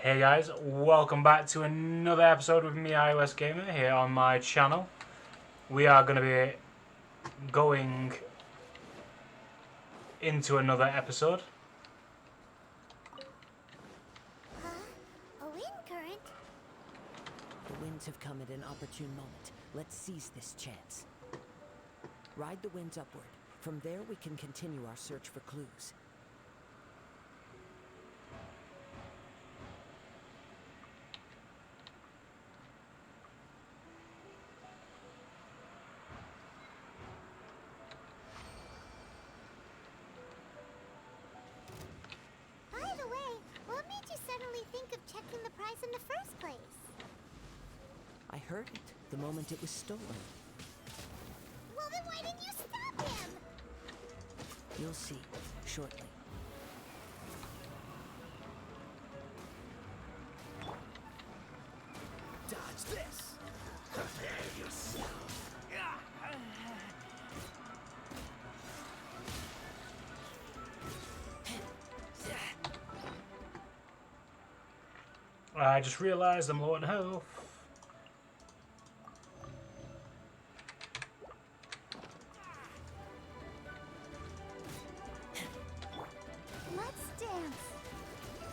Hey guys, welcome back to another episode with me, iOS Gamer, here on my channel. We are going to be going into another episode. A wind current? The winds have come at an opportune moment. Let's seize this chance. Ride the winds upward. From there, we can continue our search for clues. By the way, what made you suddenly think of checking the prize in the first place? I heard it the moment it was stolen. Well, then why didn't you stop him? You'll see shortly. Dodge this! Prepare yourself! I just realised I'm low on health. Let's dance.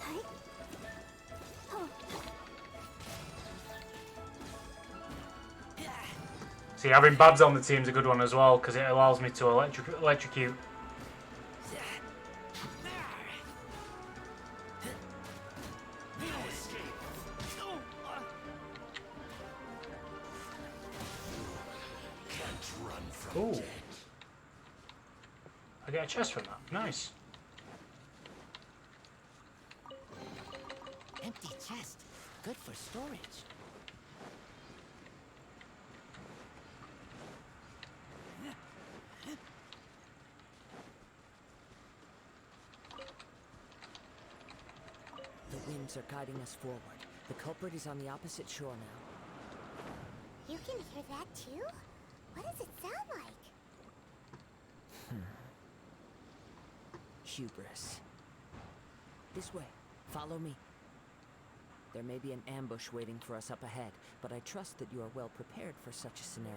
Hi. Oh, See, having Babs on the team's a good one as well, because it allows me to electrocute. Can't run from Ooh. death. I get a chest from that. Nice. Empty chest. Good for storage. The winds are guiding us forward. The culprit is on the opposite shore now. you can hear that too? What does it sound like? Hubris. This way. Follow me. There may be an ambush waiting for us up ahead, but I trust that you are well prepared for such a scenario.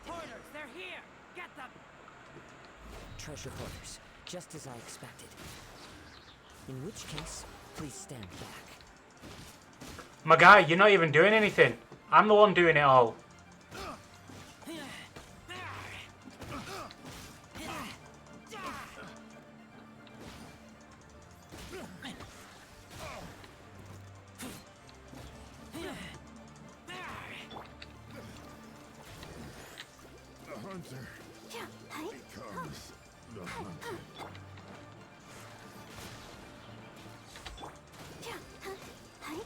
Porters, they're here! Get them! Treasure hoarders, just as I expected. In which case, please stand back. My guy, you're not even doing anything. I'm the one doing it all. The hunter Yeah, hi. comes. The hunter. Yeah, hi.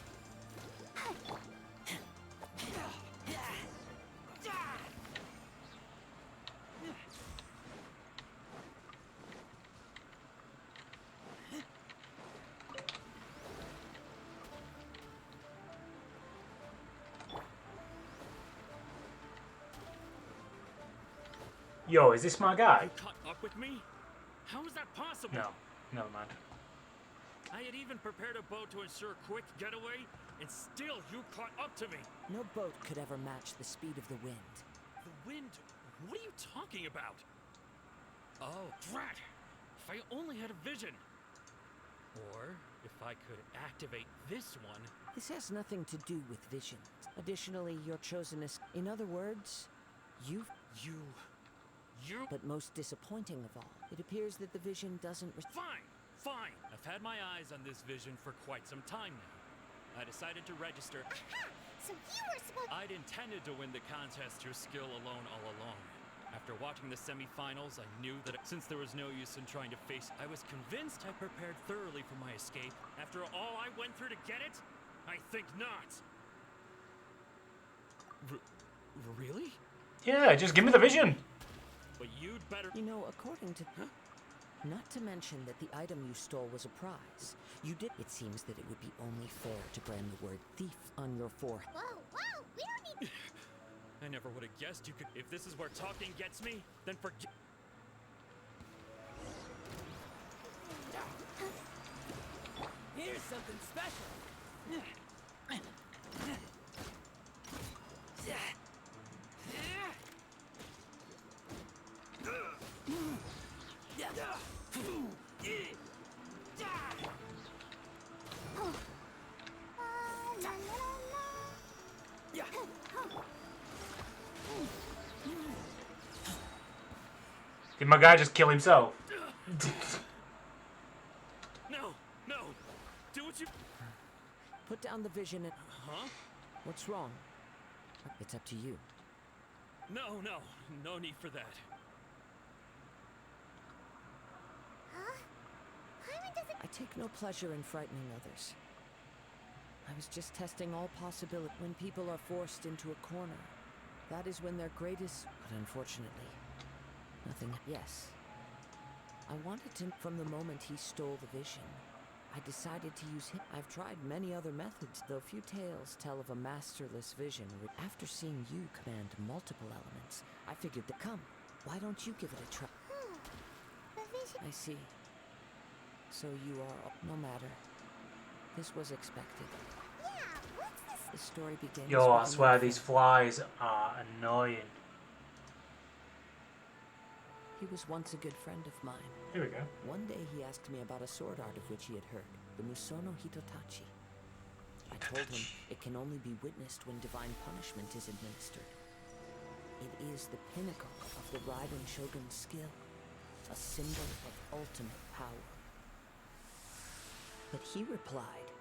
Yo, is this my guy? You caught up with me? How is that possible? No, never mind. I had even prepared a boat to ensure a quick getaway, and still you caught up to me. No boat could ever match the speed of the wind. The wind? What are you talking about? Oh, drat! If I only had a vision. Or if I could activate this one. This has nothing to do with vision. Additionally, you're chosen as... In other words, you... You... But most disappointing of all, it appears that the vision doesn't... Fine! Fine! I've had my eyes on this vision for quite some time now. I decided to register. So you were supposed I'd intended to win the contest through skill alone all along. After watching the semifinals, I knew that since there was no use in trying to face, I was convinced I prepared thoroughly for my escape. After all I went through to get it? I think not. Really? Yeah, just give me the vision. But you'd better... You know, according to... Not to mention that the item you stole was a prize. You did. It seems that it would be only fair to brand the word thief on your forehead. Whoa, whoa, we don't need... I never would have guessed you could. If this is where talking gets me, then forget. Here's something special. La, la, la, la. Did my guy just kill himself? No, no. Do what you. Put down the vision and... Huh? What's wrong? It's up to you. No, no. No need for that. Huh? Paimon doesn't... I take no pleasure in frightening others. I was just testing all possibility. When people are forced into a corner, that is when their greatest... But unfortunately, nothing... Yes. I wanted to... From the moment he stole the vision, I decided to use him. I've tried many other methods, though few tales tell of a masterless vision. After seeing you command multiple elements, I figured that... Come, why don't you give it a try? The vision... I see. So you are... No matter. This was expected. Yeah, what's this? The story begins... Yo, I with a swear young these friend. flies are annoying. He was once a good friend of mine. Here we go. One day he asked me about a sword art of which he had heard, the Musono Hitotachi. I told him it can only be witnessed when divine punishment is administered. It is the pinnacle of the Raiden Shogun's skill, a symbol of ultimate power. But he replied,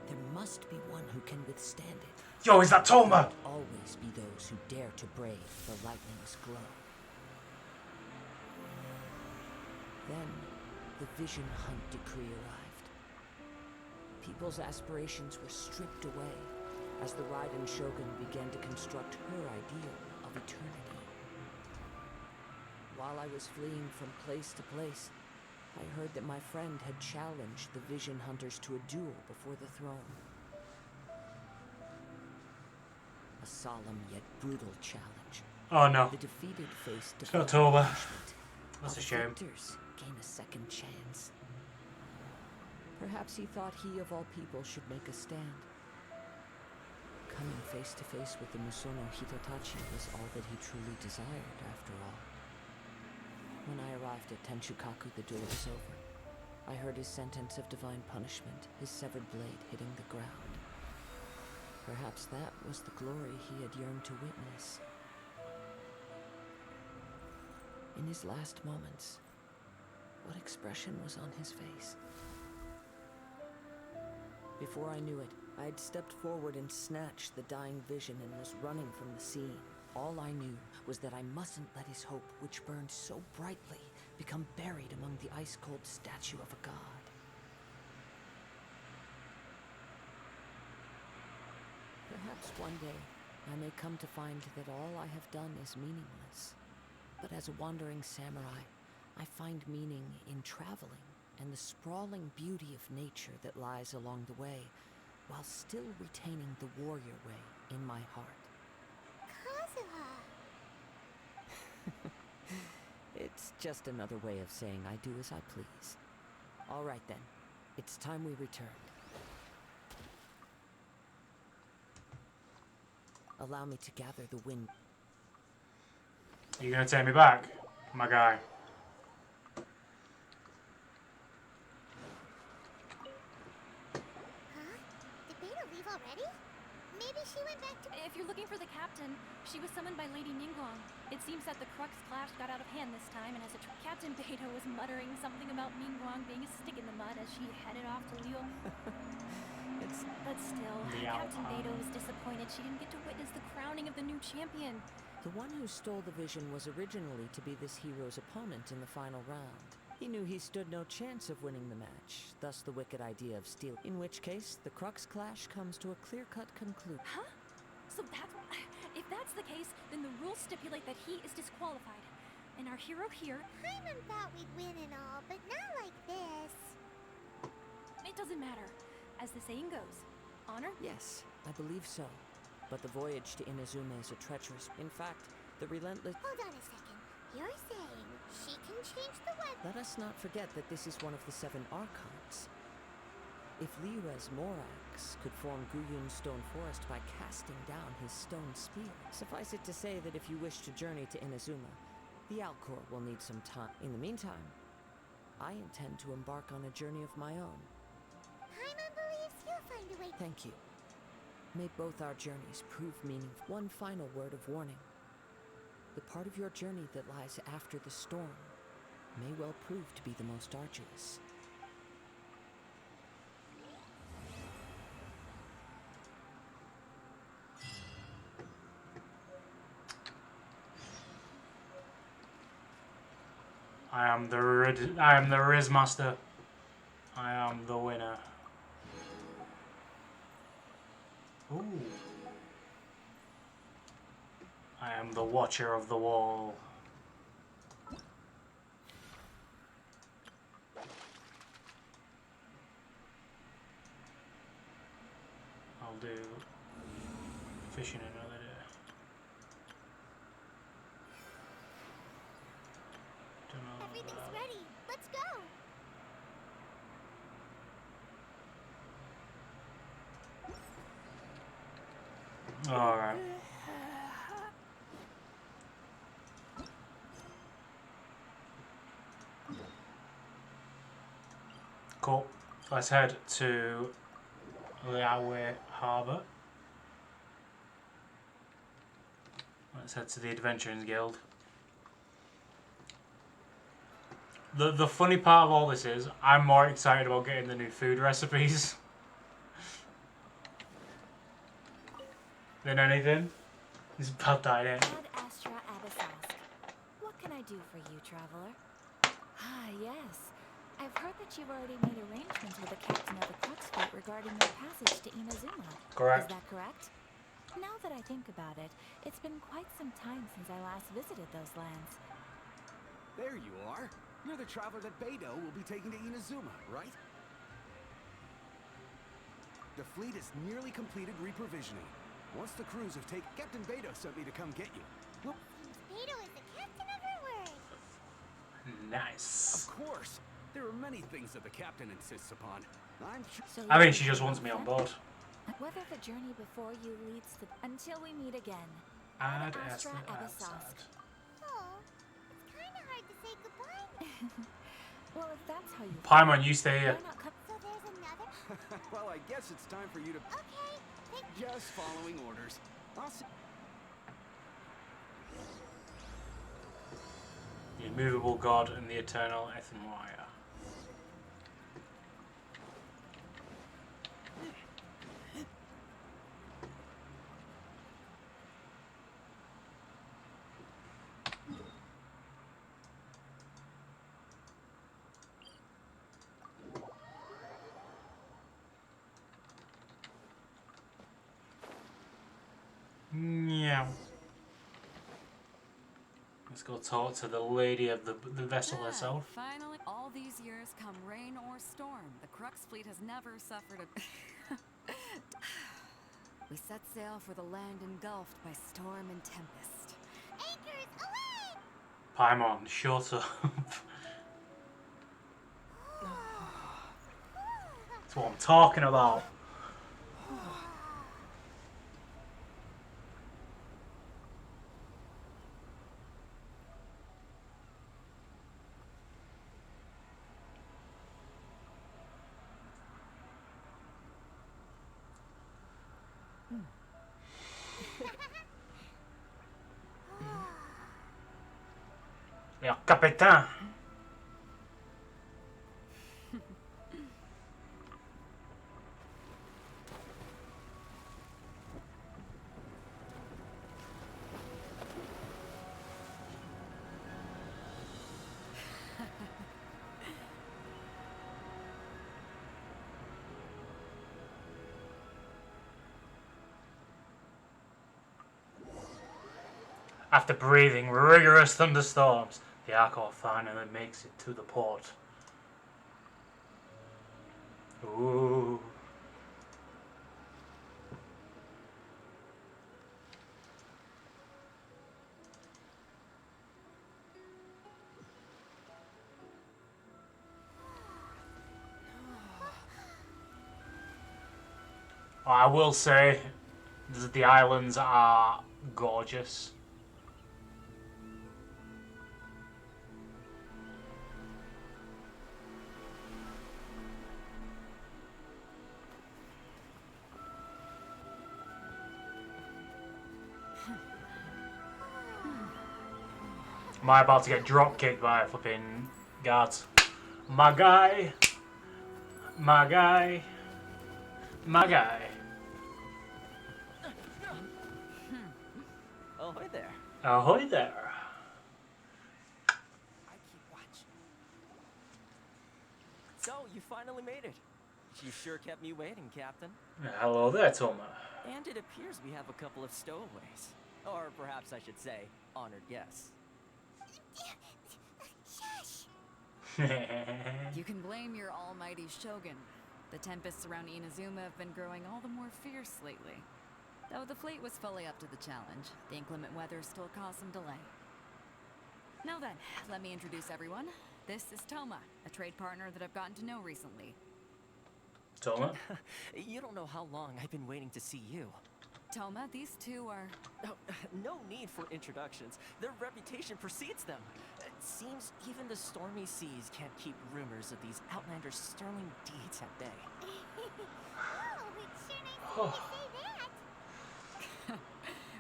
there must be one who can withstand it. Yo, is that Toma? Always be those who dare to brave the lightning's glow. Then, the Vision Hunt decree arrived. People's aspirations were stripped away as the Raiden Shogun began to construct her ideal of eternity. While I was fleeing from place to place, I heard that my friend had challenged the Vision Hunters to a duel before the throne. A solemn yet brutal challenge. Oh no. The defeated faced It's not divine Toma. punishment, That's a while the shame. victors gain a second chance. Perhaps he thought he of all people should make a stand. Coming face to face with the Musono Hitotachi was all that he truly desired, after all. When I arrived at Tenchukaku, the duel was over. I heard his sentence of divine punishment, his severed blade hitting the ground. Perhaps that was the glory he had yearned to witness. In his last moments, what expression was on his face? Before I knew it, I had stepped forward and snatched the dying vision and was running from the scene. All I knew was that I mustn't let his hope, which burned so brightly, become buried among the ice-cold statue of a god. Perhaps one day I may come to find that all I have done is meaningless. But as a wandering samurai, I find meaning in traveling and the sprawling beauty of nature that lies along the way, while still retaining the warrior way in my heart. Kazuha. It's just another way of saying I do as I please. All right then, it's time we returned. Allow me to gather the wind. Are you gonna take me back, my guy? Huh? Did Beta leave already? Maybe she went back to... If you're looking for the captain, she was summoned by Lady Ningguang. It seems that the Crux clash got out of hand this time, and as Captain Beta was muttering something about Ningguang being a stick in the mud as she headed off to Liu. But still, Liao Captain Pan. Beta was disappointed she didn't get to witness the crowning of the new champion. The one who stole the vision was originally to be this hero's opponent in the final round. He knew he stood no chance of winning the match, thus the wicked idea of steal. In which case, the Crux clash comes to a clear-cut conclusion. Huh? So if that's the case, then the rules stipulate that he is disqualified. and our hero here. Paimon thought we'd win and all, but not like this. It doesn't matter. As the saying goes, honor? Yes, I believe so. But the voyage to Inazuma is a treacherous. In fact, the relentless. Hold on a second. You're saying she can change the weather? Let us not forget that this is one of the 7 Archons. If Liyue's Morax could form Guyun's stone forest by casting down his stone spear, suffice it to say that if you wish to journey to Inazuma, the Alcor will need some time. In the meantime, I intend to embark on a journey of my own. Paimon believes you'll find a way. Thank you. May both our journeys prove meaningful. One final word of warning. The part of your journey that lies after the storm may well prove to be the most arduous. I am the Riz Master. I am the winner. Ooh. I am the Watcher of the Wall. I'll do fishing another day. Don't know about Everything's that. ready. Let's go. Alright. Cool. Let's head to Liaohui Harbour. Let's head to the Adventurers Guild. The funny part of all this is, I'm more excited about getting the new food recipes than anything. It's about that, innit? Ad Astra Abyssosque. What can I do for you, traveler? Ah, yes. I've heard that you've already made arrangements with the captain of the Crux fleet regarding your passage to Inazuma. Correct. Is that correct? Now that I think about it, it's been quite some time since I last visited those lands. There you are. You're the traveler that Beidou will be taking to Inazuma, right? The fleet has nearly completed reprovisioning. Once the crews have taken... Captain Beidou sent me to come get you. Well, Beidou is the captain of her word. Nice. of course. There are many things that the captain insists upon. I'm sure... So I mean, you're she just wants me on board. Whether the journey before you leads to... Until we meet again. Ad Astra Astra Abyssosque. Oh, it's kind of hard to say goodbye. Well, if that's how you... Paimon, you stay Why here. not come... So there's another? well, I guess it's time for you to... Okay, thank you. Just following orders. I'll see... The immovable god and the eternal Ethanwire. Yeah. Let's go talk to the lady of the vessel herself. Finally, all these years, come rain or storm, the Crux fleet has never suffered a... We set sail for the land engulfed by storm and tempest. Anchors, away! Paimon, shut up. That's what I'm talking about. Le capitaine. After breathing rigorous thunderstorms, the Archor finally makes it to the port. Ooh. I will say that the islands are gorgeous. Am I about to get drop kicked by flipping guards? My guy. My guy. My guy. Ahoy there. Ahoy there. I keep watching. So, you finally made it. You sure kept me waiting, Captain. Hello there, Toma. And it appears we have a couple of stowaways. Or perhaps I should say, honored guests. Shush! You can blame your almighty Shogun. The tempests around Inazuma have been growing all the more fierce lately. Though the fleet was fully up to the challenge, the inclement weather still caused some delay. Now then, let me introduce everyone. This is Toma, a trade partner that I've gotten to know recently. Toma? You don't know how long I've been waiting to see you. Toma, these two are... Oh, no need for introductions. Their reputation precedes them. It seems even the stormy seas can't keep rumors of these Outlanders' sterling deeds at bay. Oh, it's sure nice of you to say that.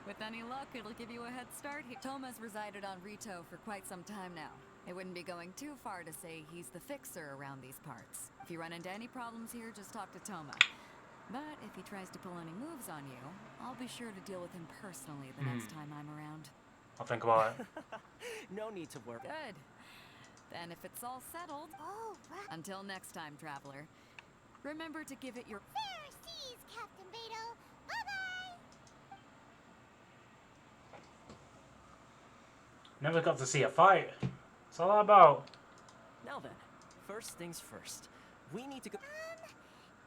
With any luck, it'll give you a head start here. Toma's resided on Rito for quite some time now. It wouldn't be going too far to say he's the fixer around these parts. If you run into any problems here, just talk to Toma. But if he tries to pull any moves on you, I'll be sure to deal with him personally the next time I'm around. I'll think about it. No need to worry. Good. Then if it's all settled, Oh, right. until next time, traveler, remember to give it your... Fair seas, Captain Beto. Bye-bye! Never got to see a fight. What's all that about? Now then, first things first. We need to go...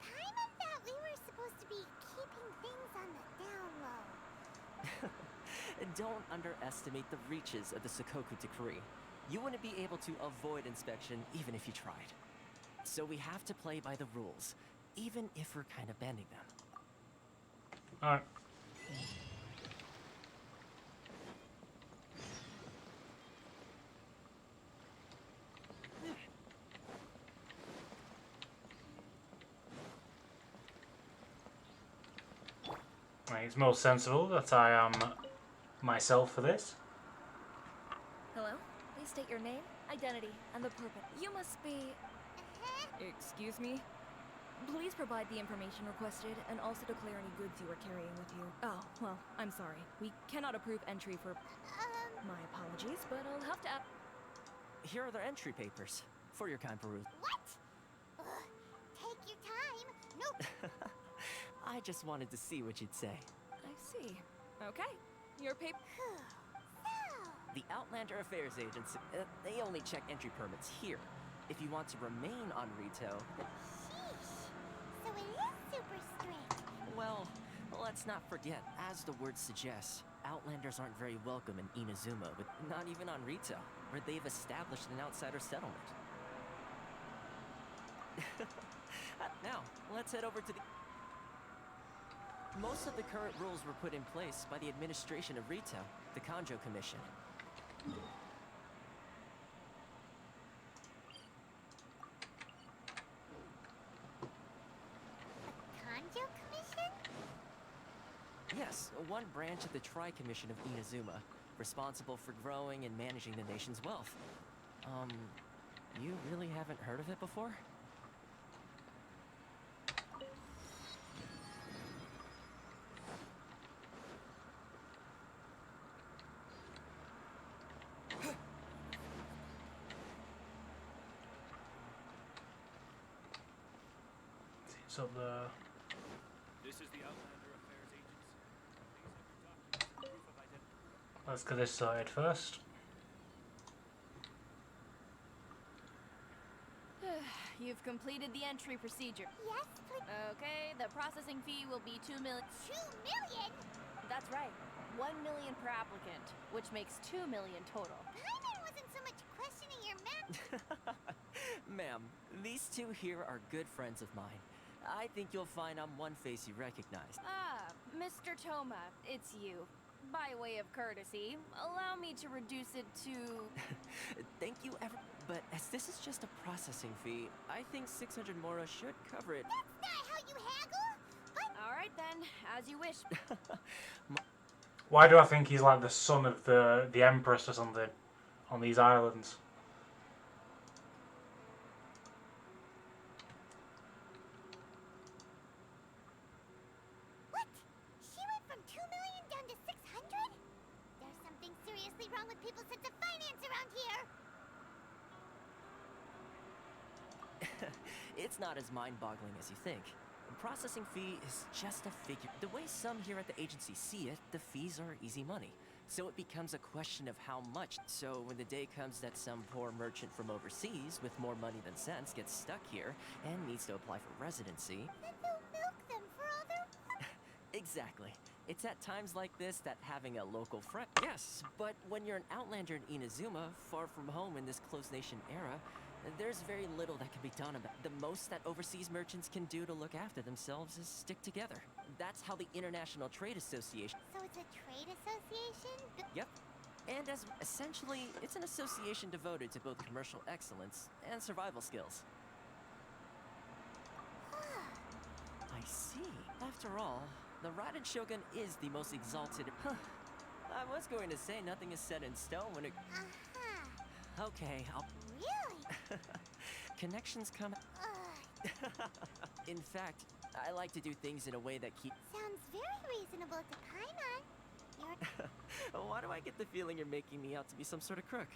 Paimon thought we were supposed to be keeping things on the down low. Don't underestimate the reaches of the Sakoku Decree. You wouldn't be able to avoid inspection even if you tried. So we have to play by the rules, even if we're kind of bending them. Alright. It's most sensible that I am myself for this. Hello? Please state your name, identity, and the purpose. You must be... Excuse me? Please provide the information requested and also declare any goods you are carrying with you. Oh, well, I'm sorry. We cannot approve entry for... My apologies, but I'll have to... Here are their entry papers, for your kind perusal. What? Take your time. Nope. I just wanted to see what you'd say. I see. Okay. Your paper... The Outlander Affairs Agency, they only check entry permits here. If you want to remain on Rito, Sheesh. So it is super strict. well, let's not forget, as the word suggests, Outlanders aren't very welcome in Inazuma, but not even on Rito, where they've established an outsider settlement. Now, let's head over to the... Most of the current rules were put in place by the administration of Rito, the Kanjo Commission. Kanjo Commission? Yes, one branch of the Tri-Commission of Inazuma, responsible for growing and managing the nation's wealth. You really haven't heard of it before? So the... This is the Outlander Affairs Agency. Please have your documents and proof of identity. Let's get this sorted first. You've completed the entry procedure. Yes, please. Okay, the processing fee will be 2 million. 2 million? That's right. 1 million per applicant, which makes 2 million total. Paimon wasn't so much questioning your math. Ma'am, these two here are good friends of mine. I think you'll find I'm one face you recognize. Ah, Mr. Toma, it's you. By way of courtesy, allow me to reduce it to... Thank you but as this is just a processing fee, I think 600 mora should cover it. That's not how you haggle. But Alright then, as you wish. Why do I think he's like the son of the Empress or something on these islands? what? She went from 2 million down to 600? There's something seriously wrong with people's sense of finance around here. It's not as mind-boggling as you think. The processing fee is just a figure. The way some here at the agency see it, the fees are easy money. So it becomes a question of how much. So when the day comes that some poor merchant from overseas with more money than sense gets stuck here and needs to apply for residency... Then they'll milk them for all their work. Exactly. It's at times like this that having a local friend... Yes, but when you're an outlander in Inazuma, far from home in this closed nation era, there's very little that can be done about it. The most that overseas merchants can do to look after themselves is stick together. That's how the International Trade Association... So it's a trade association? Yep. And as essentially, it's an association devoted to both commercial excellence and survival skills. I see. After all, the Raiden Shogun is the most exalted... I was going to say nothing is set in stone when it... Uh-huh. Okay, I'll... Really? Connections come... In fact, I like to do things in a way that keep... Sounds very reasonable to Paimon. You're... Why do I get the feeling you're making me out to be some sort of crook?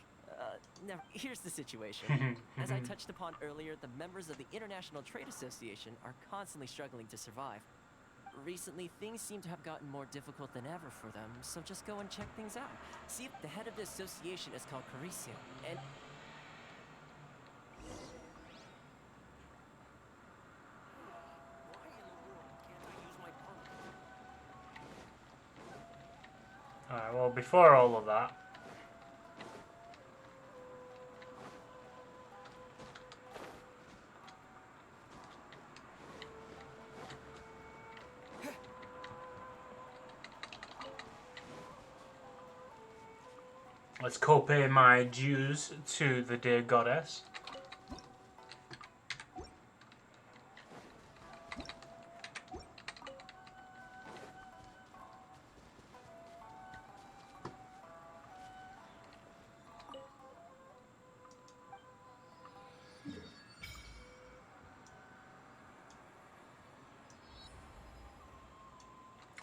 Now, here's the situation. As I touched upon earlier, the members of the International Trade Association are constantly struggling to survive. Recently, things seem to have gotten more difficult than ever for them, so just go and check things out. See, the head of the association is called Carisio, and... Alright, well, before all of that... Let's go pay my dues to the dear goddess.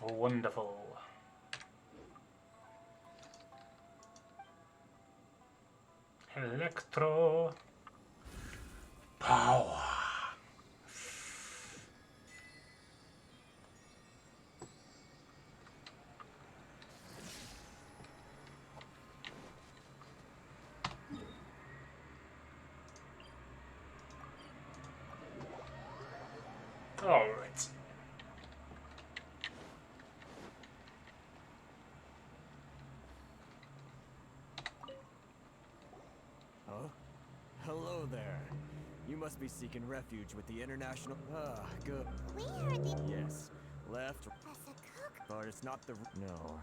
Wonderful. Electro power. All right. Oh? Hello there. You must be seeking refuge with the International... Ah, good. We heard the... Yes. Left... The Sakoku... But it's not the... No.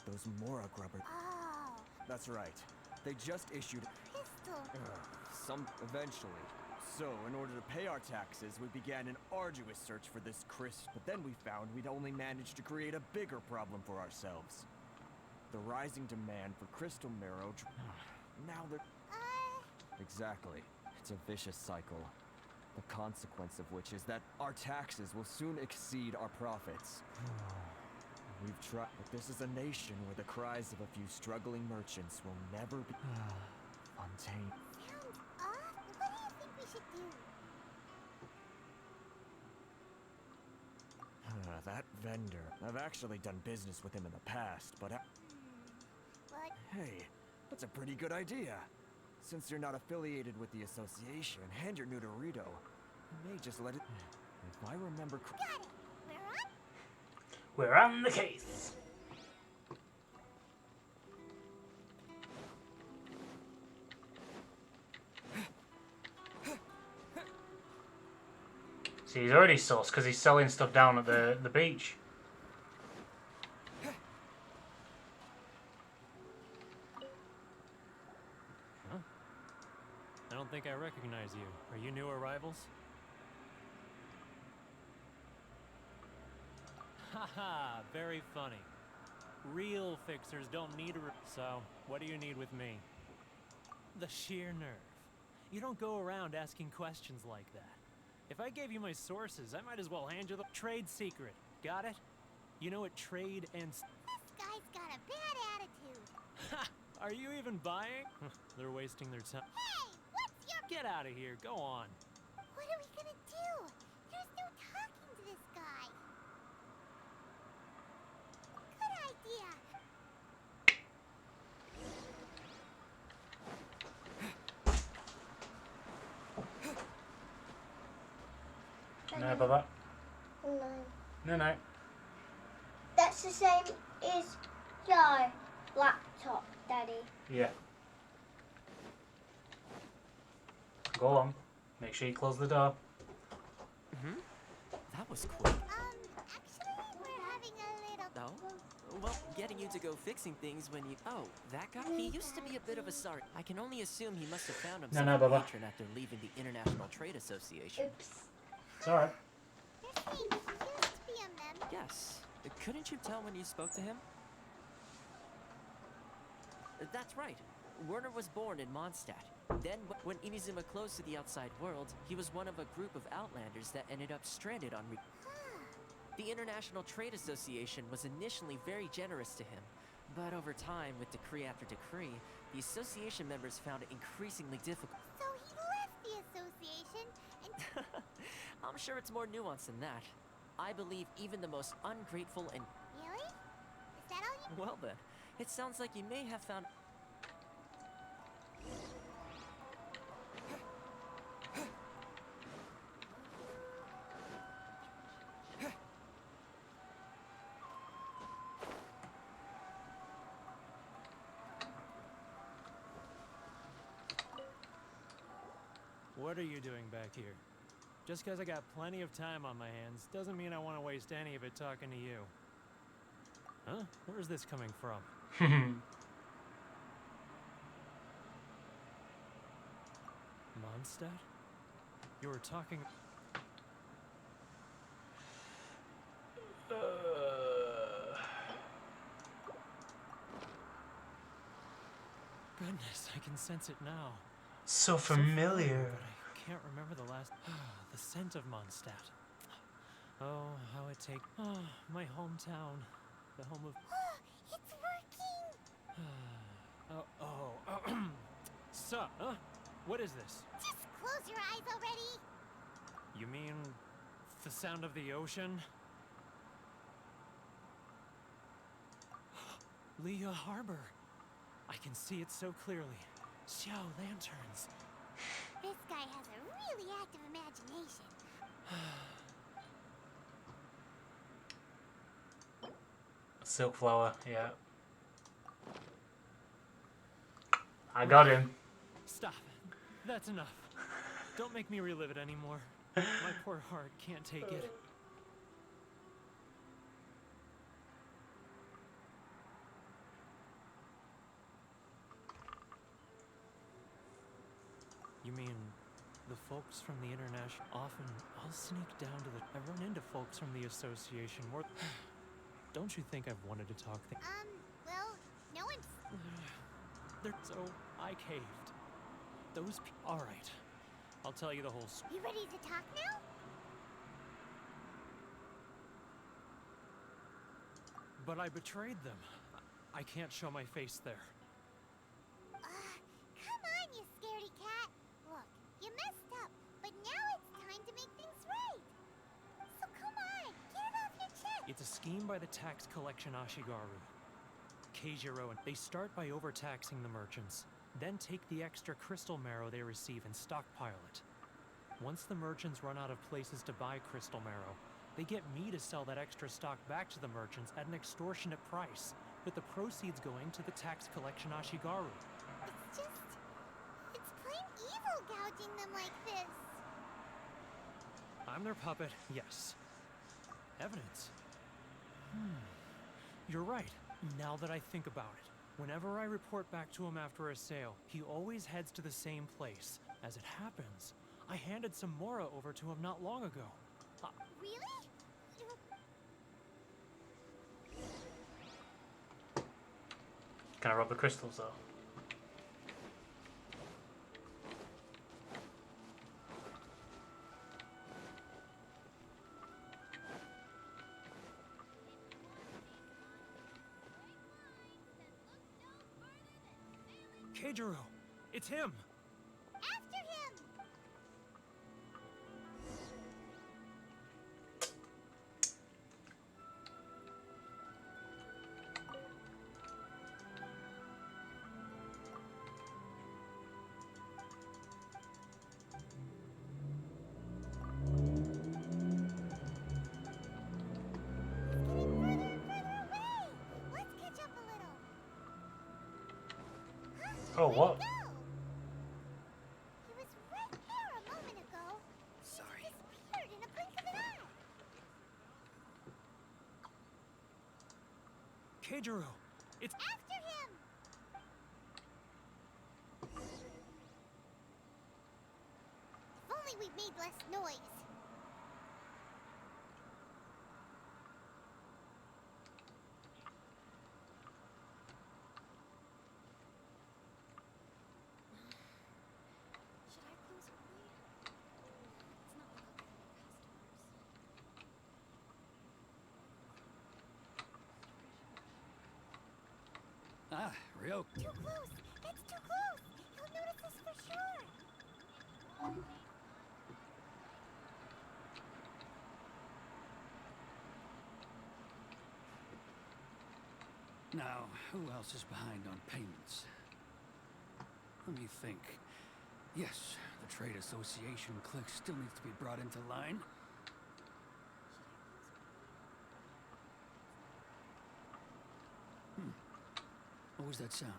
Those Mora grubbers... Oh. That's right. They just issued... Pistol. Eventually. So, in order to pay our taxes, we began an arduous search for this crystal. But then we found we'd only managed to create a bigger problem for ourselves. The rising demand for crystal marrow... Now they're... Exactly. It's a vicious cycle. The consequence of which is that our taxes will soon exceed our profits. We've tried, but this is a nation where the cries of a few struggling merchants will never be... Fontaine. Sounds off. What do you think we should do? That vendor. I've actually done business with him in the past, but... Hey, that's a pretty good idea. Since you're not affiliated with the association, hand your new Dorito. You may just let it... If I remember... Got it. We're on the case. See, he's already sus because he's selling stuff down at the beach. Huh? I don't think I recognize you. Are you new arrivals? Haha, very funny. Real fixers don't need so, what do you need with me? The sheer nerve. You don't go around asking questions like that. If I gave you my sources, I might as well hand you the trade secret. Got it? You know what trade and... This guy's got a bad attitude. Ha! Are you even buying? They're wasting their time. Hey, what's your... Get out of here, go on. What are we gonna do? There's no talking to this guy. Good idea. No, Baba. No. No. That's the same as your laptop, Daddy. Yeah. Go on. Make sure you close the door. That was quick. Actually, we're having a little... Oh? Well, getting you to go fixing things when you... Oh, that guy? He used to be a bit of a sorry. I can only assume he must have found himself No, a Baba. patron after leaving the International Trade Association. Oops. It's alright. You're saying he used to be a member? Yes. Couldn't you tell when you spoke to him? That's right. Werner was born in Mondstadt. Then, when Inazuma closed to the outside world, he was one of a group of outlanders that ended up stranded on... The International Trade Association was initially very generous to him, but over time, with decree after decree, the association members found it increasingly difficult. So he left the association and... I'm sure it's more nuanced than that. I believe even the most ungrateful and... Really? Is that all you... Well then, it sounds like you may have found... What are you doing back here? Just because I got plenty of time on my hands doesn't mean I want to waste any of it talking to you. Huh? Where is this coming from? Mondstadt? You were talking... Goodness, I can sense it now. So So familiar, familiar. but I can't remember the last... the scent of Mondstadt. Oh, how it take... Oh, my hometown. The home of... It's working! So, huh? What is this? Just close your eyes already! You mean... the sound of the ocean? Leah Harbor. I can see it so clearly. Xiao lanterns. This guy has a really active imagination. Silk flower, yeah. I got him. Stop. That's enough. Don't make me relive it anymore. My poor heart can't take it. You mean the folks from the International? Often I'll sneak down to the... I run into folks from the association more... Don't you think I've wanted to talk Well, no one's... They're so... I caved. Those people... Alright. I'll tell you the whole story. You ready to talk now? But I betrayed them. I can't show my face there. Come on, you scaredy cat. Look, you messed up, but now it's time to make things right. So come on, get it off your chest. It's a scheme by the tax collection Ashigaru. Keijiro, and they start by overtaxing the merchants, then take the extra crystal marrow they receive and stockpile it. Once the merchants run out of places to buy crystal marrow, they get me to sell that extra stock back to the merchants at an extortionate price, with the proceeds going to the tax collection Ashigaru. It's plain evil gouging them like this. I'm their puppet, yes. Evidence. You're right, now that I think about it. Whenever I report back to him after a sale, he always heads to the same place. As it happens, I handed some Mora over to him not long ago. Really? Can I rob the crystals though? Keijiro, it's him! After him! Oh, what? He was right here a moment ago. Sorry. He disappeared in a blink of an eye. Keijiro, it's... After him! If only we'd made less noise. Should I close early? It's not like I'll get any customers. Ah, Ryo. Too close! It's too close! He'll notice us for sure! Now, who else is behind on payments? Let me think. Yes, the Trade Association clique still needs to be brought into line. What was that sound?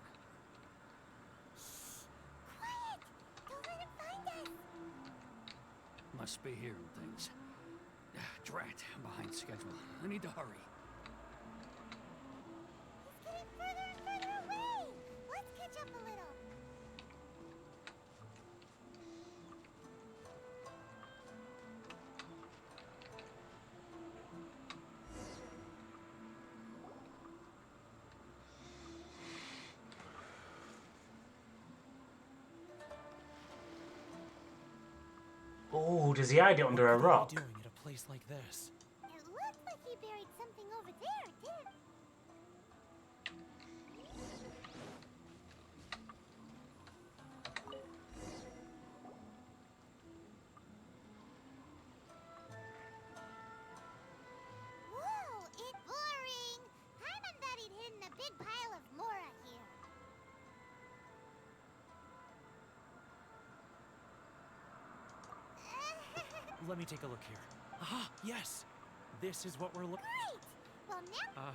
Quiet! Don't let him find us! Must be hearing things. Drat, I'm behind schedule. I need to hurry. He's getting further and further away! Let's catch up a little. Oh, does he hide it under a What rock? could he be doing at a place like this? It looked like he buried something over there, didn't it? Whoa, it's boring! Paimon thought he'd hidden a big pile of Mora here. Let me take a look here. Aha, yes! This is what we're looking... Great! Well, now...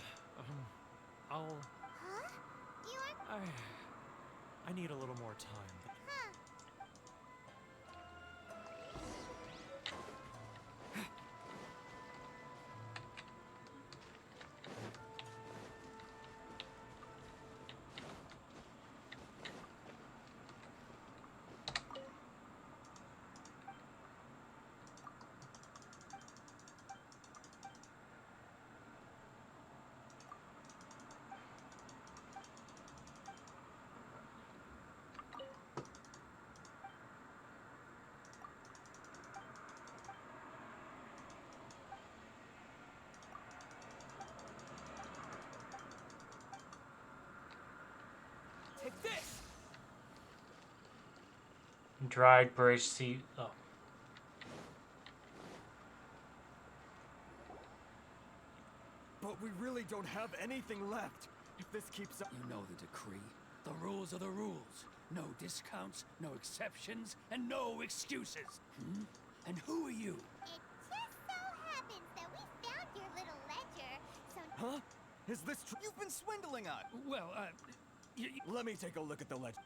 I'll... Huh? You are... I need a little more time. Huh. Take this! Dried braised sea. Oh. But we really don't have anything left. If this keeps up... You know the decree. The rules are the rules. No discounts, no exceptions, and no excuses. Hmm? And who are you? It just so happens that we found your little ledger, so... Huh? Is this true? You've been swindling us! Well, Let me take a look at the ledger.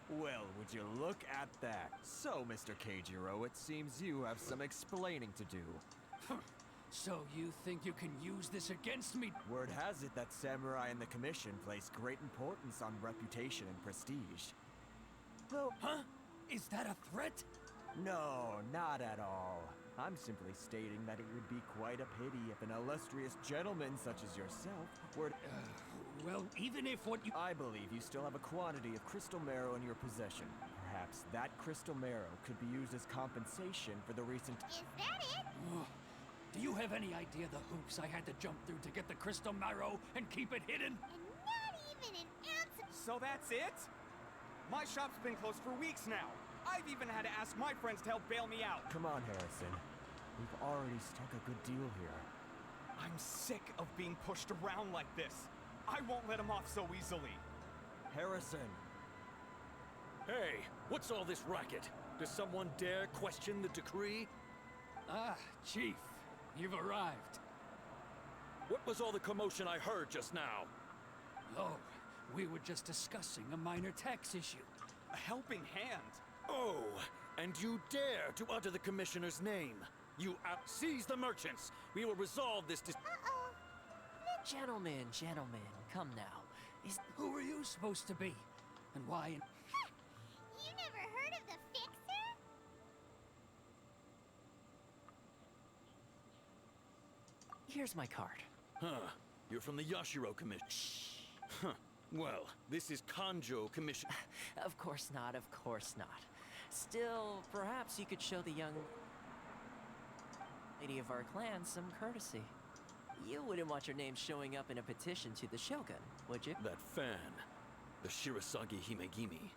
Well, would you look at that? So, Mr. Keijiro, it seems you have some explaining to do. So you think you can use this against me? Word has it that samurai and the commission place great importance on reputation and prestige. Though... Huh? Is that a threat? No, not at all. I'm simply stating that it would be quite a pity if an illustrious gentleman such as yourself were... Well, even if what you... I believe you still have a quantity of crystal marrow in your possession. Perhaps that crystal marrow could be used as compensation for the recent... Is that it? Do you have any idea the hoops I had to jump through to get the crystal marrow and keep it hidden? And not even an ounce of... So that's it? My shop's been closed for weeks now. I've even had to ask my friends to help bail me out. Come on, Harrison. We've already struck a good deal here. I'm sick of being pushed around like this. I won't let him off so easily. Harrison! Hey, what's all this racket? Does someone dare question the decree? Ah, Chief, you've arrived. What was all the commotion I heard just now? Oh, we were just discussing a minor tax issue. A helping hand. Oh, and you dare to utter the commissioner's name. You seize the merchants. We will resolve this Uh-oh. Gentlemen, come now. Who are you supposed to be? And why? You never heard of the Fixer? Here's my card. Huh. You're from the Yashiro Commission. Huh. Well, this is Kanjo Commission. Of course not, of course not. Still, perhaps you could show the young lady of our clan some courtesy. You wouldn't want your name showing up in a petition to the Shogun, would you? That fan, the Shirasagi Himegimi.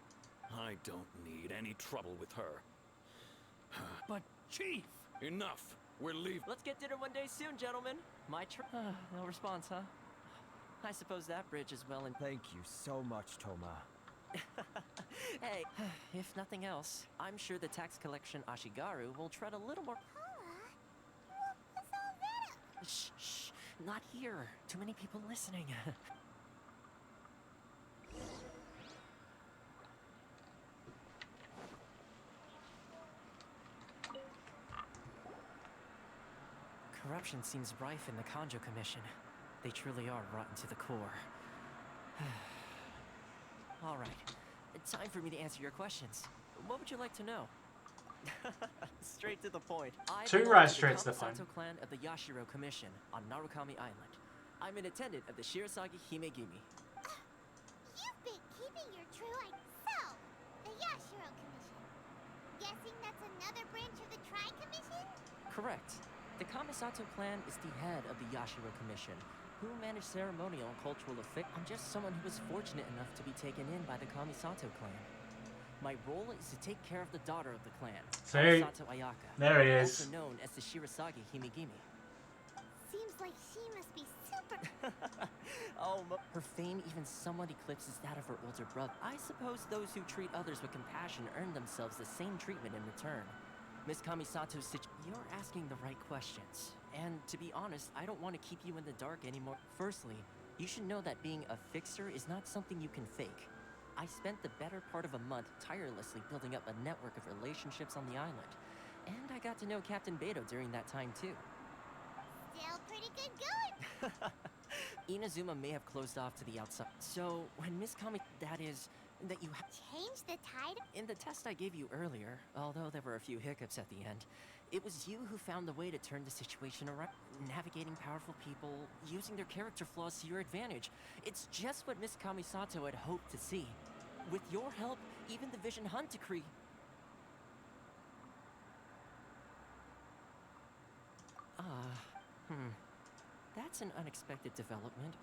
I don't need any trouble with her. But, Chief! Enough! We're leaving. Let's get dinner one day soon, gentlemen. No response, huh? I suppose that bridge is well in... Thank you so much, Toma. Hey, if nothing else, I'm sure the tax collection Ashigaru will tread a little more... What was all that? Shh, not here. Too many people listening. Corruption seems rife in the Kanjo Commission. They truly are rotten to the core. All right, time for me to answer your questions. What would you like to know? Straight to the point. I belong to the Kamisato clan of the Yashiro Commission on Narukami Island. I'm an attendant of the Shirasagi Himegimi. You've been keeping your true self, the Yashiro Commission. Guessing that's another branch of the Tri-Commission? Correct. The Kamisato clan is the head of the Yashiro Commission, who manage ceremonial and cultural affairs. I'm just someone who was fortunate enough to be taken in by the Kamisato clan. My role is to take care of the daughter of the clan, Kamisato Ayaka, there he is. also known as the Shirasagi Himegimi. Seems like she must be super... Oh, her fame even somewhat eclipses that of her older brother. I suppose those who treat others with compassion earn themselves the same treatment in return. Miss Kamisato's you're asking the right questions. And to be honest, I don't want to keep you in the dark anymore. Firstly, you should know that being a fixer is not something you can fake. I spent the better part of a month tirelessly building up a network of relationships on the island. And I got to know Captain Beto during that time too. Still pretty good going. Inazuma may have closed off to the outside. So, when Miss Kami... that is... that you Change the tide? In the test I gave you earlier, although there were a few hiccups at the end, it was you who found the way to turn the situation around. Navigating powerful people, using their character flaws to your advantage. It's just what Miss Kamisato had hoped to see. With your help, even the Vision Hunt decree... That's an unexpected development.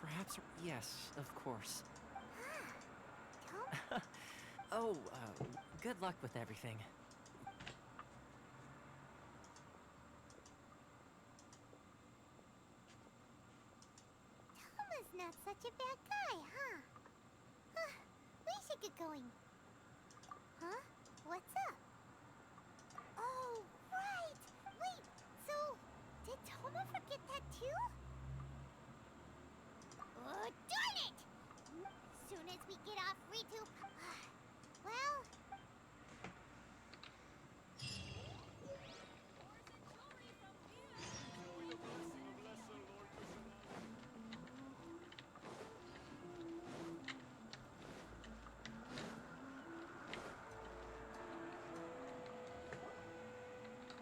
Perhaps... yes, of course. Oh, good luck with everything. not such a bad guy, huh? We should get going. Huh? What's up? Oh, right! Wait, so did Tomo forget that too? Oh, darn it! Soon as we get off Ritu... well...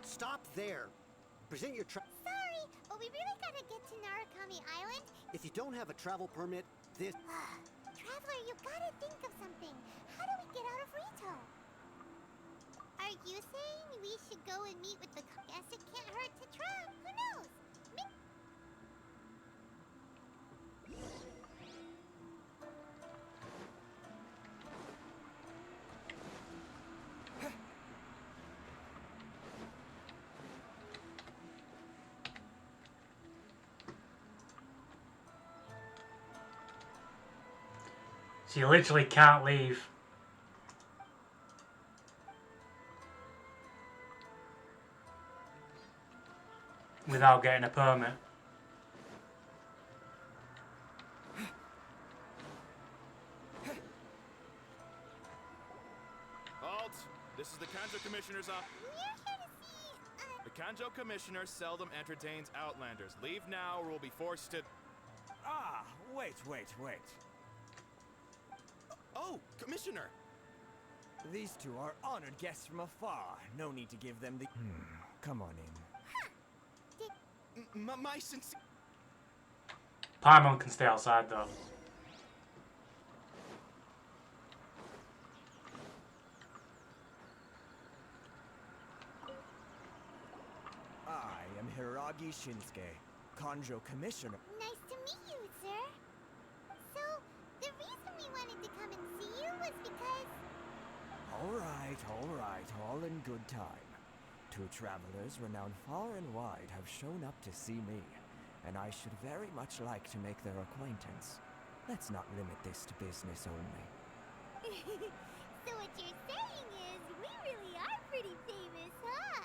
Stop there. Present your Sorry, but we really gotta get to Narukami Island. If you don't have a travel permit, this... Traveler, you gotta think of something. How do we get out of Rito? Are you saying we should go and meet with the... Guess it can't hurt to try. Who knows? So you literally can't leave. Without getting a permit. Halt! This is the Kanjo Commissioner's office. The Kanjo Commissioner seldom entertains Outlanders. Leave now or we'll be forced to... Ah, wait. Oh, Commissioner! These two are honored guests from afar. No need to give them the... Come on in. My sincere... Paimon can stay outside though. I am Hiragi Shinsuke, Kanjo Commissioner. Nice to meet you, sir. So, the reason we wanted to come and see you was because... All right, all in good time. Two travelers renowned far and wide have shown up to see me, and I should very much like to make their acquaintance. Let's not limit this to business only. So what you're saying is, we really are pretty famous, huh?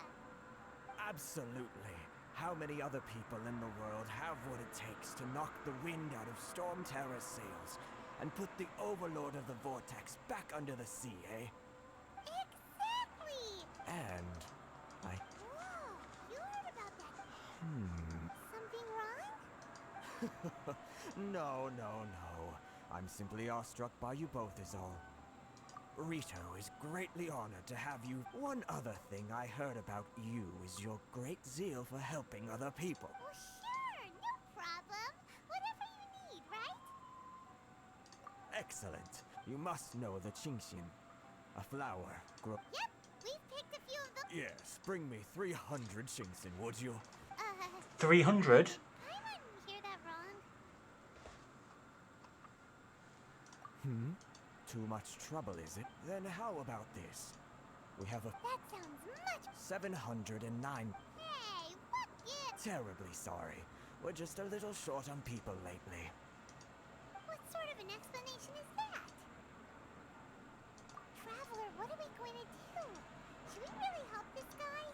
Absolutely. How many other people in the world have what it takes to knock the wind out of Storm Terror's sails and put the overlord of the vortex back under the sea, eh? Exactly! And I... Whoa, you heard about that? Something wrong? No. I'm simply awestruck by you both is all. Rito is greatly honored to have you. One other thing I heard about you is your great zeal for helping other people. Well, sure, no problem. Whatever you need, right? Excellent. You must know the Qingxian. A flower. Yep, we've picked a few of them. Yes, bring me 300 Qingxian, would you? 300? I didn't hear that wrong. Too much trouble, is it? Then how about this? We have a... That sounds much... 709. Hey, what gives? Terribly sorry. We're just a little short on people lately. What sort of an explanation is that? Traveler, what are we going to do? Should we really help this guy?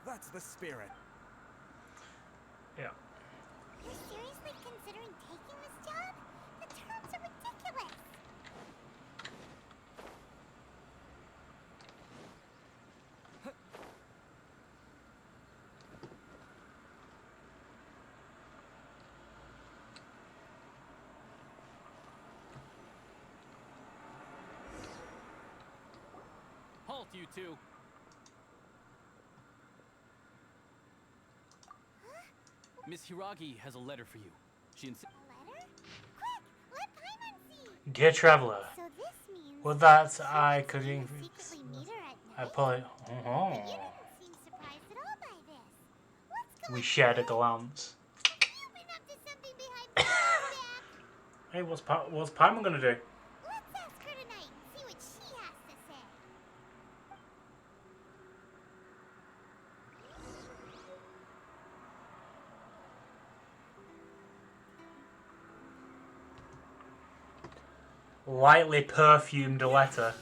That's the spirit. Yeah. You're seriously considering taking this job? The terms are ridiculous. Halt, you two! Miss Hiragi has a letter for you. She Letter? Quick, let Paimon see. Dear traveler, So this means... with that I could secretly meet her at night? pull it. But you didn't seem surprised at all by this. What's going We shared a glance. You've been up to something behind my back. Hey, what's Paimon gonna do? Let's ask her tonight and see what she has to say. Lightly perfumed letter.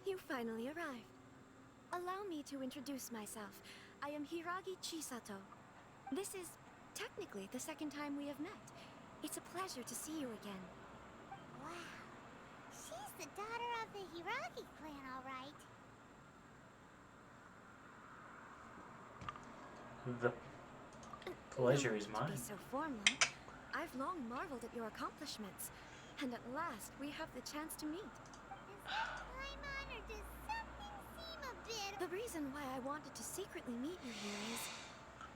You finally arrived. Allow me to introduce myself. I am Hiragi Chisato. This is technically the second time we have met. It's a pleasure to see you again. Wow. She's the daughter of the Hiragi clan, all right. The pleasure is To mine. be so formal, I've long marveled at your accomplishments, and at last we have the chance to meet. I'm honored. Does something seem a bit... The reason why I wanted to secretly meet you here is,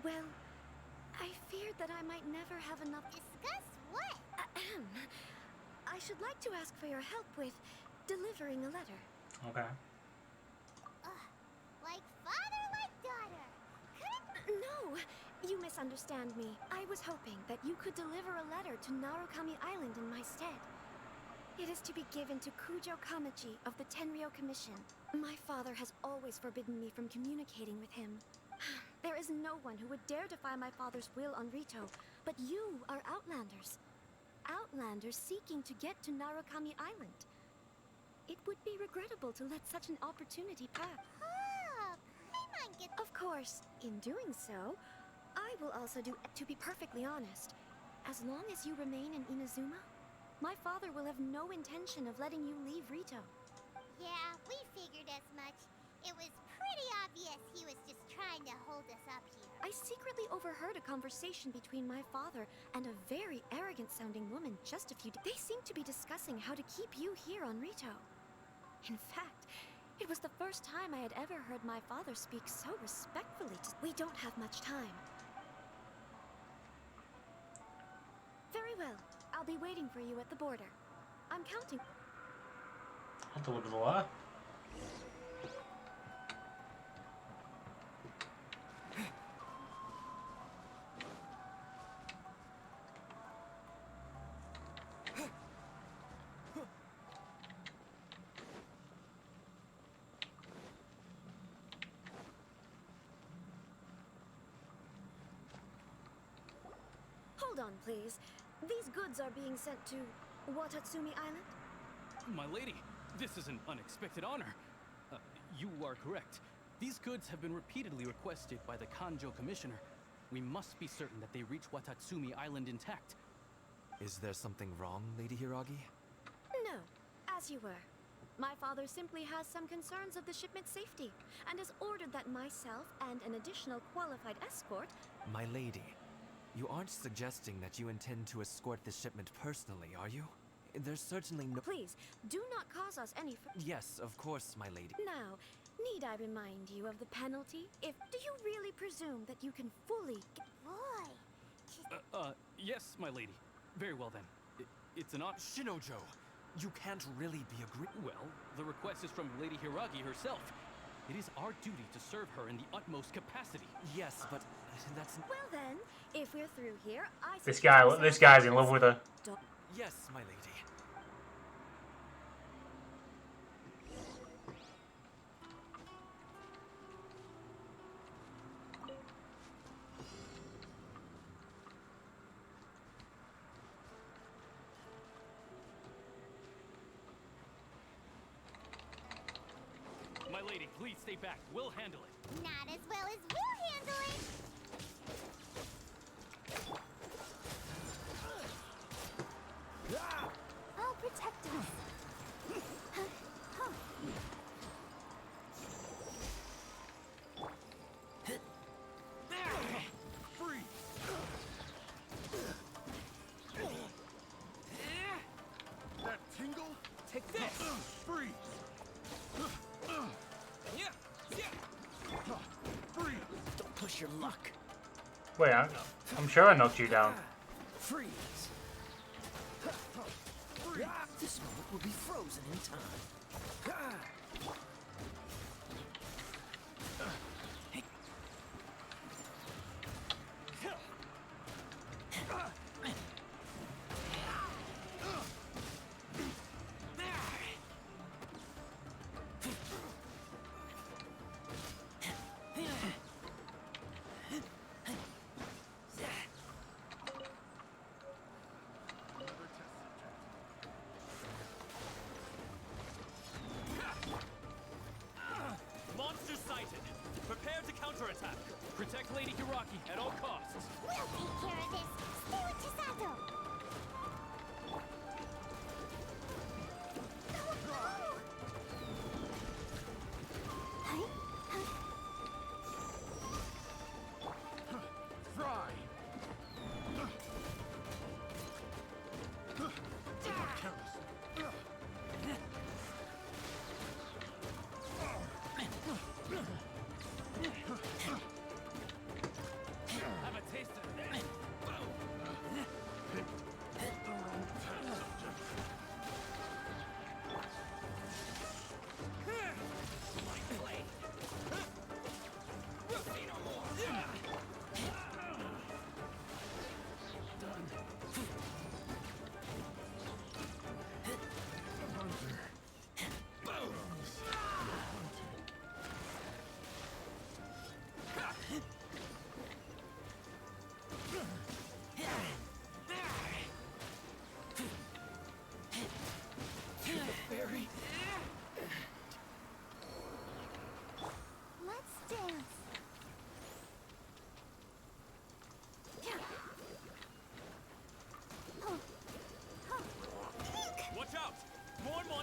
well, I feared that I might never have enough... Discuss what? Ahem. I should like to ask for your help with delivering a letter. Okay. Like father, like daughter. No, you misunderstand me. I was hoping that you could deliver a letter to Narukami Island in my stead. It is to be given to Kujo Kamachi of the Tenryou Commission. My father has always forbidden me from communicating with him. There is no one who would dare defy my father's will on Rito, but you are Outlanders. Outlanders seeking to get to Narukami Island. It would be regrettable to let such an opportunity pass. Of course, in doing so, I will also do... To be perfectly honest, as long as you remain in Inazuma, my father will have no intention of letting you leave Rito. Yeah, we figured as much. It was pretty obvious he was just trying to hold us up here. I secretly overheard a conversation between my father and a very arrogant-sounding woman just a few days. They seemed to be discussing how to keep you here on Rito. In fact, it was the first time I had ever heard my father speak so respectfully to... We don't have much time. Very well. I'll be waiting for you at the border. I'm counting... I'll deliver the letter. Hold on, please. These goods are being sent to Watatsumi Island? My lady, this is an unexpected honor. You are correct. These goods have been repeatedly requested by the Kanjo Commissioner. We must be certain that they reach Watatsumi Island intact. Is there something wrong, Lady Hiragi? No, as you were. My father simply has some concerns of the shipment's safety, and has ordered that myself and an additional qualified escort... My lady, you aren't suggesting that you intend to escort the shipment personally, are you? There's certainly no... Please, do not cause us any... Yes, of course, my lady. Now, need I remind you of the penalty? Do you really presume that you can fully... Boy, yes, my lady. Very well then. It's an honor... Shinojo, you can't really be Well, the request is from Lady Hiragi herself. It is our duty to serve her in the utmost capacity. Yes, but that's... Well then, if we're through here, I... This guy's in love with her. Yes, my lady. My lady, please stay back. We'll handle it. not as well as we'll handle it. I'll protect us. That tingle? Take this! Freeze! Freeze! Don't push your luck. Wait, I'm sure I knocked you down. Freeze. This moment will be frozen in time.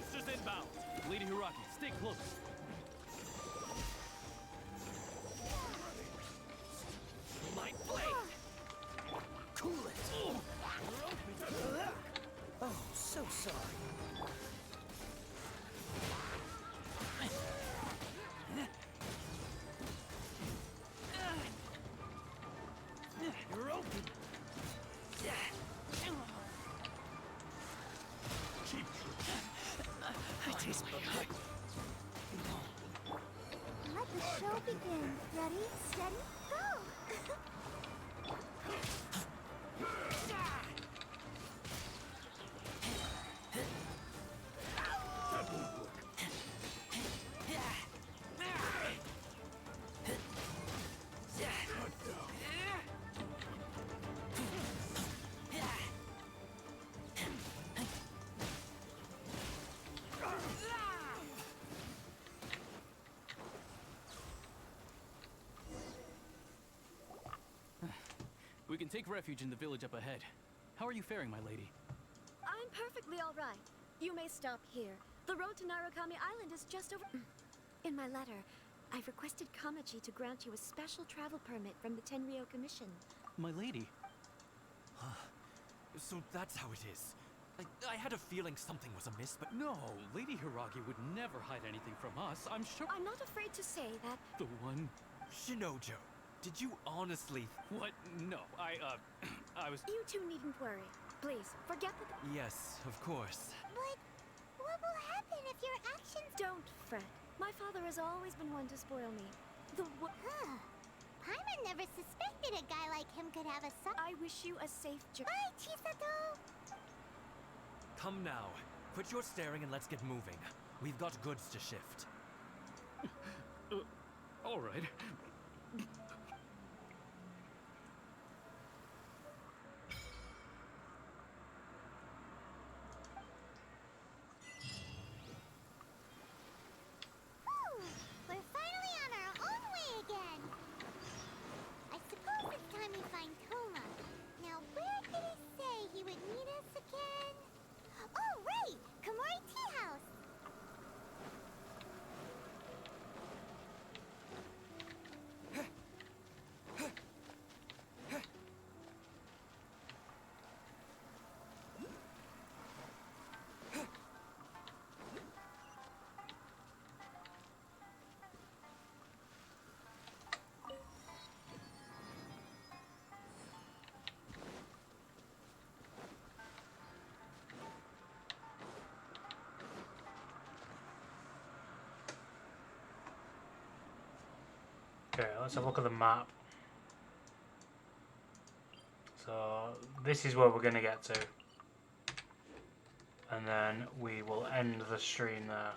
Monsters inbound! Lady Hiraki, stay close. My blade! Cool it! Oh, so sorry. You're open! Keep. I taste my heart. Let the show begin. Ready, steady, go! We can take refuge in the village up ahead. How are you faring, my lady? I'm perfectly all right. You may stop here. The road to Narukami Island is just over. In my letter, I've requested Kamachi to grant you a special travel permit from the Tenryou Commission. My lady. So that's how it is. I had a feeling something was amiss, but No, Lady Hiragi would never hide anything from us, I'm sure. I'm not afraid to say that. The one... Shinojo, did you honestly... What? No, I was... You two needn't worry. Please, forget that. Yes, of course. But what will happen if your actions... Don't fret. My father has always been one to spoil me. Paimon never suspected a guy like him could have a son. I wish you a safe journey. Bye, Chisato! Come now. Quit your staring and let's get moving. We've got goods to shift. All right. We're finally on our own way again. I suppose it's time we find Toma. Now, where did he say he would meet us again? Oh, right! Komori Tea House! Okay, let's have a look at the map. So this is where we're going to get to. And then we will end the stream there.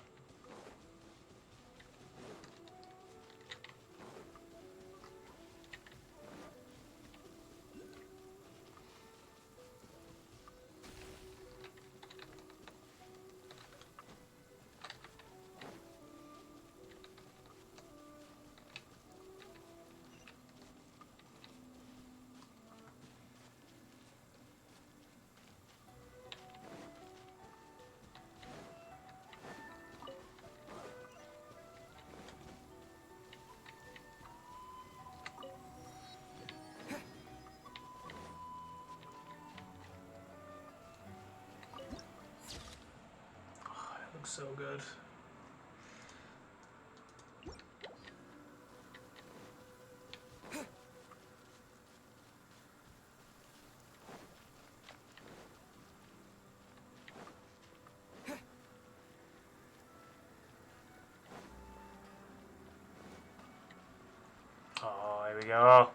Looks so good. Oh, here we go.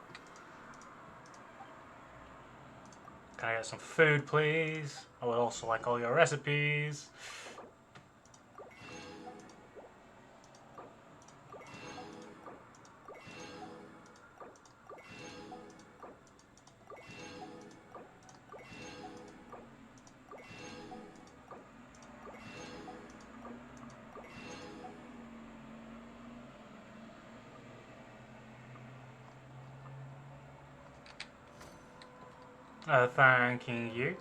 Can I get some food, please? I would also like all your recipes. Thanking you.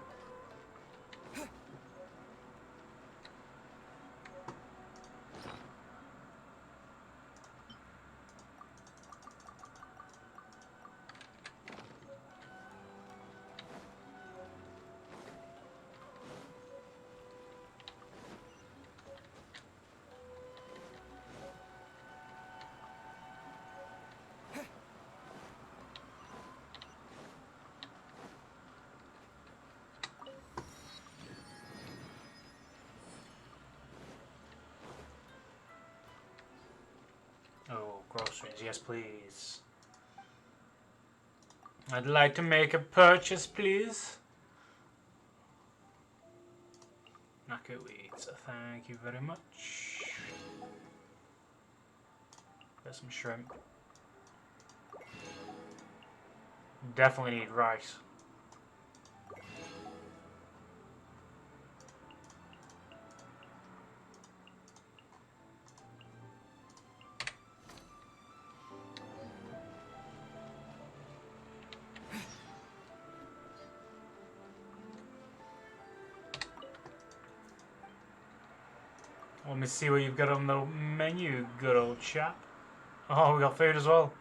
groceries. Yes, please. I'd like to make a purchase, please. Knackeweeds, thank you very much. There's some shrimp. Definitely need rice. Let me see what you've got on the menu, good old chap. Oh, we got food as well.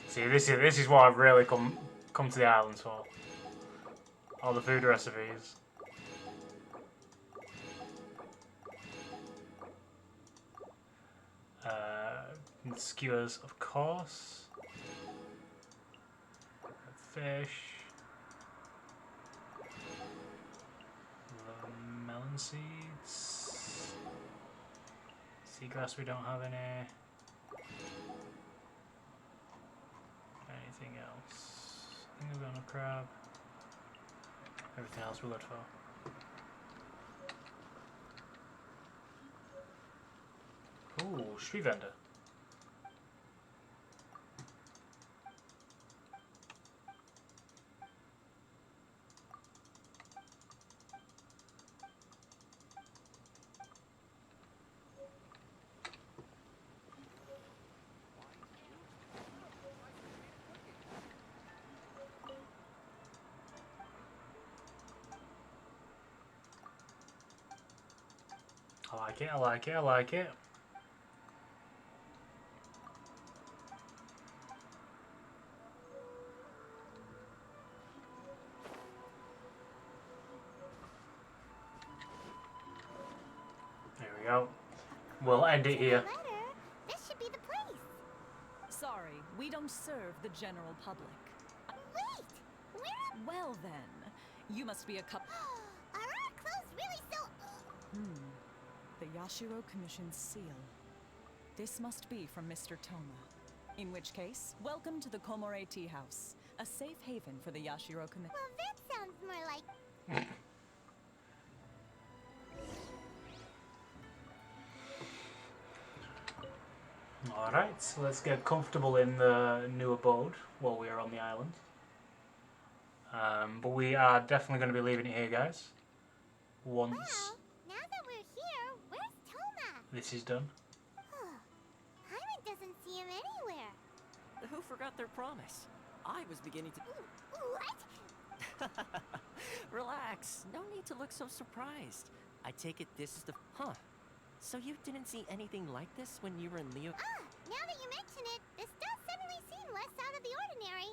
See, this is what I've really come to the islands for. All the food recipes. Skewers, of course. Fish. The melon seeds. Seagrass, we don't have any. Anything else? I think we're on a crab. Everything else we're good for. Ooh, street vendor. I like it, I like it, I like it. There we go. We'll end it here. This should be the place. Sorry, we don't serve the general public. Wait! Where? Well then, you must be a couple. Are our clothes really so... The Yashiro Commission's seal. This must be from Mr. Toma. In which case, welcome to the Komore Tea House, a safe haven for the Yashiro Commission. Well, that sounds more like... Alright, so let's get comfortable in the new abode while we are on the island. But we are definitely going to be leaving it here, guys. Once Well, now that we're here, where's Toma? this is done. Hyman doesn't see him anywhere. Who forgot their promise? I was beginning to... What? Relax. No need to look so surprised. I take it this is the... Huh. So you didn't see anything like this when you were in Leo... Now that you mention it, this does suddenly seem less out of the ordinary.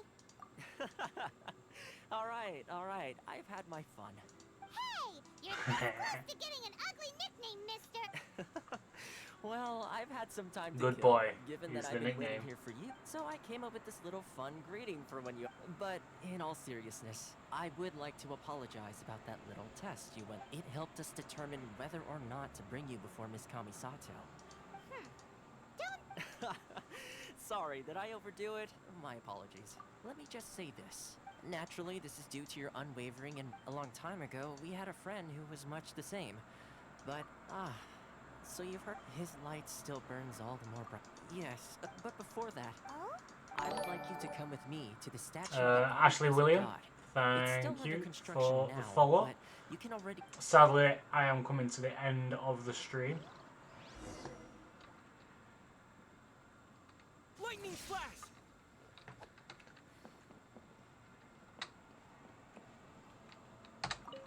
Alright. I've had my fun. Hey! You're this close to getting an ugly nickname, mister! Well, I've had some time to Good kill, boy. given Use that the I've been waiting nickname. here for you. So I came up with this little fun greeting for when you... But in all seriousness, I would like to apologize about that little test you went. It helped us determine whether or not to bring you before Miss Kamisato. Sorry, did I overdo it? My apologies. Let me just say this. Naturally, this is due to your unwavering, and a long time ago, we had a friend who was much the same. But, so you've heard his light still burns all the more bright. Yes, but before that, I would like you to come with me to the statue of the Ashley Omnipresent William, God. It's still thank under you construction for now, the follow. but you can already... Sadly, I am coming to the end of the stream. Lightning flash!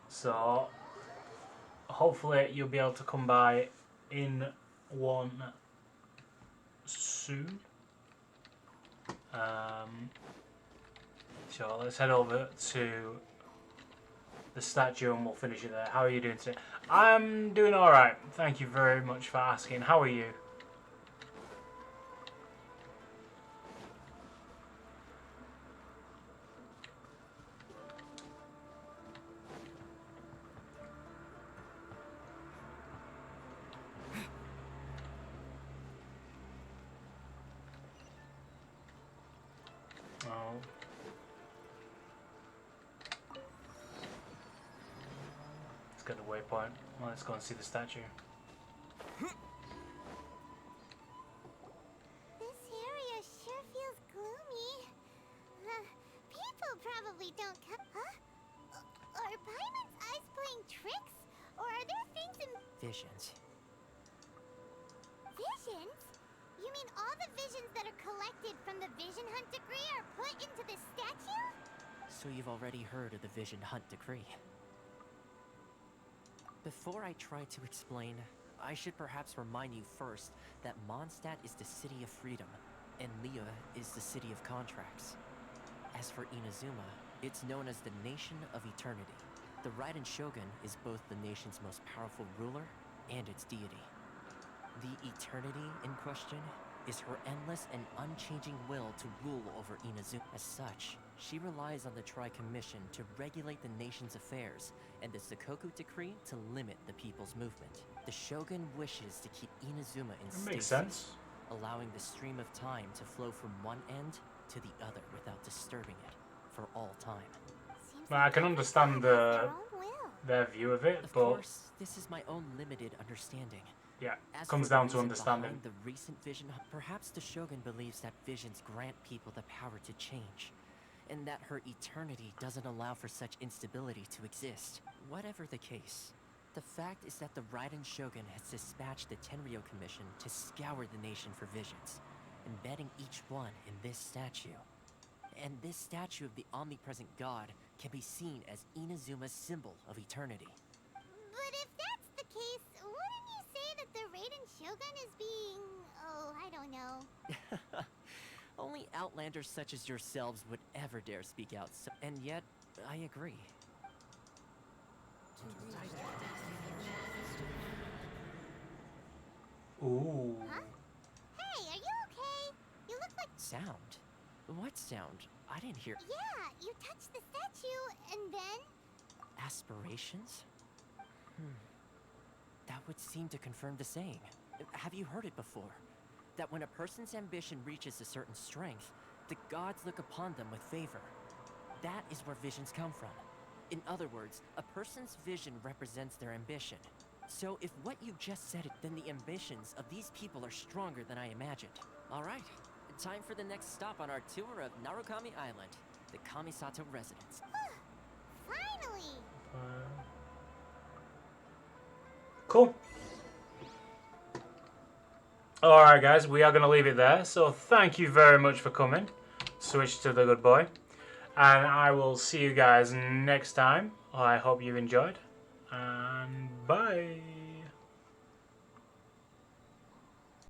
So, hopefully you'll be able to come by in one soon. So let's head over to the statue and we'll finish it there. How are you doing today? I'm doing alright. Thank you very much for asking. How are you? get the waypoint. Well, let's go and see the statue. This area sure feels gloomy. People probably don't come. Huh? Are Paimon's eyes playing tricks? Or are there things in Visions. visions? You mean all the visions that are collected from the Vision Hunt Decree are put into this statue? So you've already heard of the Vision Hunt Decree. Before I try to explain, I should perhaps remind you first that Mondstadt is the city of freedom, and Liyue is the city of contracts. As for Inazuma, it's known as the Nation of Eternity. The Raiden Shogun is both the nation's most powerful ruler and its deity. The Eternity in question is her endless and unchanging will to rule over Inazuma. As such, she relies on the Tri-Commission to regulate the nation's affairs, and the Sakoku Decree to limit the people's movement. The Shogun wishes to keep Inazuma in That makes stasis, sense. allowing the stream of time to flow from one end to the other without disturbing it for all time. Well, I can understand their view of it, Of but course, this is my own limited understanding. yeah, As comes for the down to reason understanding. behind the recent vision, perhaps the Shogun believes that visions grant people the power to change, and that her eternity doesn't allow for such instability to exist. Whatever the case, the fact is that the Raiden Shogun has dispatched the Tenryou Commission to scour the nation for visions, embedding each one in this statue. And this statue of the omnipresent god can be seen as Inazuma's symbol of eternity. But if that's the case, wouldn't you say that the Raiden Shogun is being... oh, I don't know. Only outlanders such as yourselves would ever dare speak out, and yet, I agree. Ooh. Huh? Hey, are you okay? You look like... Sound? What sound? I didn't hear. Yeah, you touched the statue, and then... Aspirations? That would seem to confirm the saying. Have you heard it before? That when a person's ambition reaches a certain strength, the gods look upon them with favor. That is where visions come from. In other words, a person's vision represents their ambition. So if what you just said, then the ambitions of these people are stronger than I imagined. Alright, time for the next stop on our tour of Narukami Island, the Kamisato residence. Finally! Cool. Alright guys, we are going to leave it there. So thank you very much for coming. Switch to the good boy. And I will see you guys next time. I hope you enjoyed. And bye.